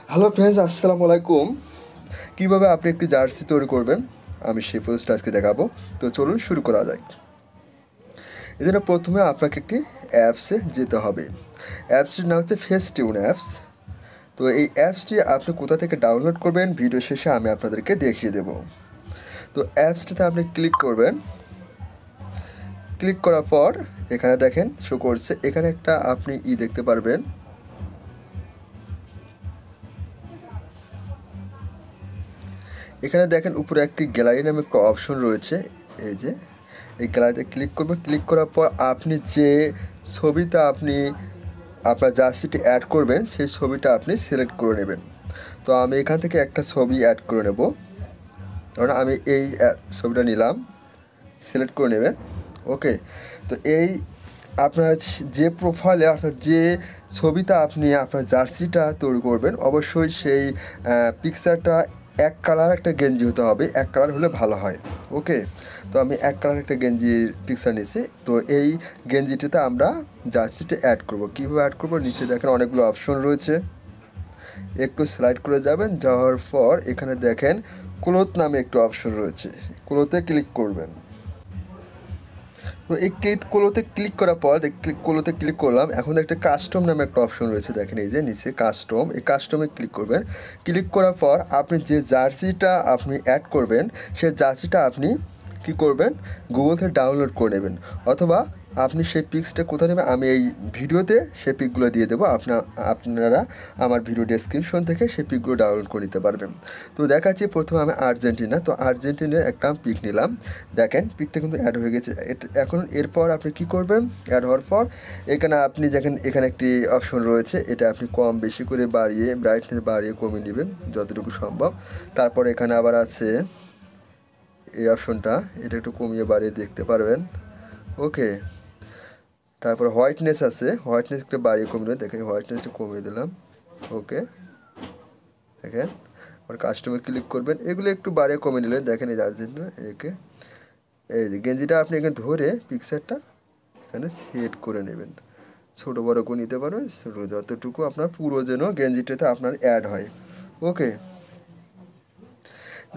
Hello friends, আসসালামু আলাইকুম। কীভাবে আপনি একটি জার্সি তৈরি করবেন আমি সেই প্রসেসটা আজকে দেখাবো। তো চলুন শুরু করা যাক। এজন্য প্রথমে আপনাকে একটি অ্যাপসে যেতে হবে। অ্যাপসটির নাম হচ্ছে ফেস্টিউন অ্যাপস। তো এই অ্যাপসটি আপনি কোথা থেকে ডাউনলোড করবেন ভিডিও শেষে আমি আপনাদেরকে দেখিয়ে দেব। তো অ্যাপসটিতে আপনি ক্লিক করবেন। ক্লিক করার পর এখানে দেখেন শো করছে, এখানে একটা আপনি দেখতে পারবেন। এখানে দেখেন উপরে একটি গ্যালারি নামে একটা অপশন রয়েছে। এই যে এই গ্যালারিতে ক্লিক করবেন। ক্লিক করার পর আপনি যে ছবিটা আপনি আপনার জার্সিটি অ্যাড করবেন সেই ছবিটা আপনি সিলেক্ট করে নেবেন। তো আমি এখান থেকে একটা ছবি অ্যাড করে নেব। কারণ আমি এই ছবিটা নিলাম, সিলেক্ট করে নেবেন। ওকে, তো এই আপনার যে প্রোফাইলে অর্থাৎ যে ছবিটা আপনি আপনার জার্সিটা তৈরি করবেন অবশ্যই সেই পিকচারটা এক কালার একটা গেঞ্জি হতে হবে। এক কালার হলে ভালো হয়। ওকে, তো আমি এক কালার একটা গেঞ্জির পিকচার নিয়েছি। তো এই গেঞ্জিটিতে আমরা জার্সিটা অ্যাড করব। কীভাবে অ্যাড করব, নিচে দেখেন অনেকগুলো অপশন রয়েছে। একটু স্লাইড করে যাবেন, যাওয়ার পর এখানে দেখেন ক্লোথ নামে একটু অপশন রয়েছে। ক্লোথে ক্লিক করবেন। তো এই ক্লোথে ক্লিক করার পর ক্লোথে ক্লিক করলাম। এখন একটা কাস্টম নামে একটা অপশন রয়েছে, দেখেন এই যে নিচে কাস্টম। এই কাস্টমে ক্লিক করবেন। ক্লিক করার পর আপনি যে জার্সিটা আপনি অ্যাড করবেন সেই জার্সিটা আপনি কি করবেন, গুগল থেকে ডাউনলোড করে নেবেন। অথবা আপনি সেই পিক্সটা কোথায় নেবেন আমি এই ভিডিওতে সেই পিকগুলো দিয়ে দেবো। আপনারা আমার ভিডিও ডেসক্রিপশন থেকে সেই পিকগুলো ডাউনলোড করে নিতে পারবেন। তো দেখাচ্ছি প্রথমে আমি আর্জেন্টিনা। তো আর্জেন্টিনার একটা পিক নিলাম। দেখেন পিকটা কিন্তু অ্যাড হয়ে গেছে। এখন এরপর আপনি কি করবেন, অ্যাড হওয়ার পর এখানে আপনি দেখেন এখানে একটি অপশন রয়েছে। এটা আপনি কম বেশি করে বাড়িয়ে ব্রাইটনেস বাড়িয়ে কমিয়ে নেবেন যতটুকু সম্ভব। তারপর এখানে আবার আছে এই অপশনটা, এটা একটু কমিয়ে বাড়িয়ে দেখতে পারবেন। ওকে, তারপর হোয়াইটনেস আছে, হোয়াইটনেস একটু বাড়িয়ে কমিয়ে, দেখেন হোয়াইটনেসটা কমিয়ে দিলাম। ওকে, দেখেন আর কাস্টমার ক্লিক করবেন। এগুলো একটু বাড়িয়ে কমিয়ে নিলেন। দেখেন এই আর্জেন্টিনা একে এই যে গেঞ্জিটা আপনি এখানে ধরে পিকচারটা এখানে সেট করে নেবেন। ছোটো বড়ো করে নিতে পারবেন, ছোটো যতটুকু আপনার পুরো যেন গেঞ্জিটাতে আপনার অ্যাড হয়। ওকে,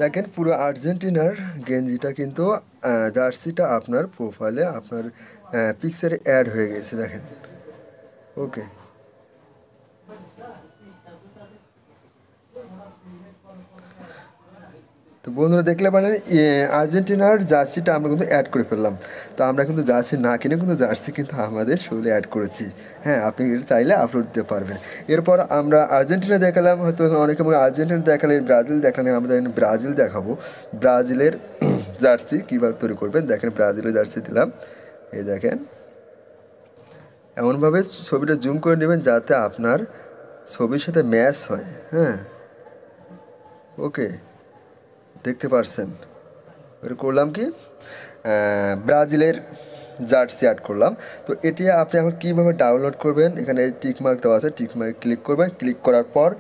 দেখেন পুরো আর্জেন্টিনার গেঞ্জিটা কিন্তু জার্সিটা আপনার প্রোফাইলে আপনার পিকচারে অ্যাড হয়ে গেছে, দেখেন। ওকে, তো বন্ধুরা দেখলে পারেন আর্জেন্টিনার জার্সিটা আমরা কিন্তু অ্যাড করে ফেললাম। তো আমরা কিন্তু জার্সি না কিনে কিন্তু জার্সি কিন্তু আমাদের শরীরে অ্যাড করেছি। হ্যাঁ, আপনি চাইলে আপলোড দিতে পারবেন। এরপর আমরা আর্জেন্টিনা দেখালাম, হয়তো অনেকে আর্জেন্টিনা দেখালে ব্রাজিল দেখালে আমরা ব্রাজিল দেখাবো। ব্রাজিলের জার্সি কীভাবে তৈরি করবেন দেখেন, ব্রাজিলের জার্সি দিলাম। এই দেখেন এমনভাবে ছবিটা জুম করে নেবেন যাতে আপনার ছবির সাথে ম্যাচ হয়। হ্যাঁ, ওকে, দেখতে পারছেন। এটা করলাম কি ব্রাজিলের জার্সি অ্যাড করলাম। তো এটি আপনি এখন কীভাবে ডাউনলোড করবেন, এখানে টিকমার্ক দেওয়া আছে, টিকমার্ক ক্লিক করবেন। ক্লিক করার পর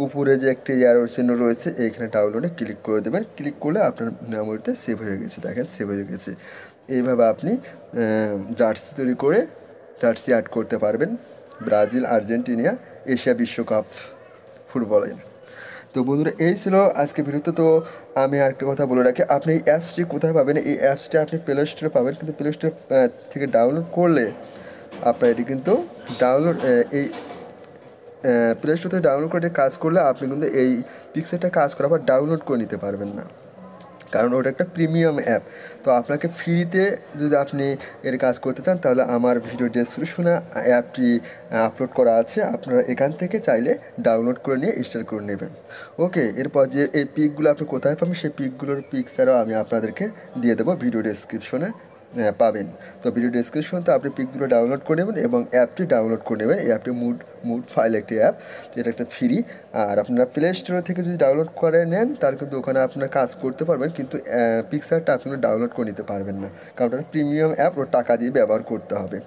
উপরে যে একটি অ্যারো চিহ্ন রয়েছে এইখানে ডাউনলোডে ক্লিক করে দেবেন। ক্লিক করলে আপনার মেমোরিতে সেভ হয়ে গেছে, দেখেন সেভ হয়ে গেছে। এইভাবে আপনি জার্সি তৈরি করে জার্সি অ্যাড করতে পারবেন ব্রাজিল আর্জেন্টিনা এশিয়া বিশ্বকাপ ফুটবলের। তো বন্ধুরা এই ছিল আজকে ভিডিওতে। তো আমি আরেকটা কথা বলে রাখি, আপনি এই অ্যাপসটি কোথায় পাবেন, এই অ্যাপসটি আপনি প্লে স্টোরে পাবেন। কিন্তু প্লে স্টোর থেকে ডাউনলোড করলে আপনার এটি কিন্তু ডাউনলোড এই প্লে স্টোর থেকে ডাউনলোড করে কাজ করলে আপনি কিন্তু এই পিকচারটা কাজ করার পর ডাউনলোড করে নিতে পারবেন না, কারণ ওটা একটা প্রিমিয়াম অ্যাপ। তো আপনাকে ফ্রিতে যদি আপনি এর কাজ করতে চান তাহলে আমার ভিডিও ডেসক্রিপশনে অ্যাপটি আপলোড করা আছে, আপনারা এখান থেকে চাইলে ডাউনলোড করে নিয়ে ইনস্টল করে নেবেন। ওকে, এরপর যে এই পিকগুলো আপনি কোথায় পাবেন সেই পিকগুলোর পিকচারও আমি আপনাদেরকে দিয়ে দেবো, ভিডিও ডেসক্রিপশনে পাবেন। তো ভিডিও ডেসক্রিপশনতে আপনি পিকগুলো ডাউনলোড করে নেবেন এবং অ্যাপটি ডাউনলোড করে নেবেন। এই অ্যাপটি মুড ফাইল একটি অ্যাপ, এটা একটা ফ্রি। আর আপনারা প্লে স্টোর থেকে যদি ডাউনলোড করে নেন তাহলে কিন্তু ওখানে আপনার কাজ করতে পারবেন, কিন্তু পিকচারটা আপনি ডাউনলোড করে নিতে পারবেন না, কারণ ওটা প্রিমিয়াম অ্যাপ, ও টাকা দিয়ে ব্যবহার করতে হবে।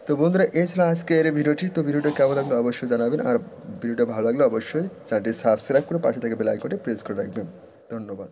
তো বন্ধুরা এই ছিল আজকের ভিডিওটি। তো ভিডিওটা কেমন লাগলো অবশ্যই জানাবেন, আর ভিডিওটা ভালো লাগলে অবশ্যই চ্যানেলটি সাবস্ক্রাইব করে পাশে থেকে বেল আইকনটি প্রেস করে রাখবেন। ধন্যবাদ।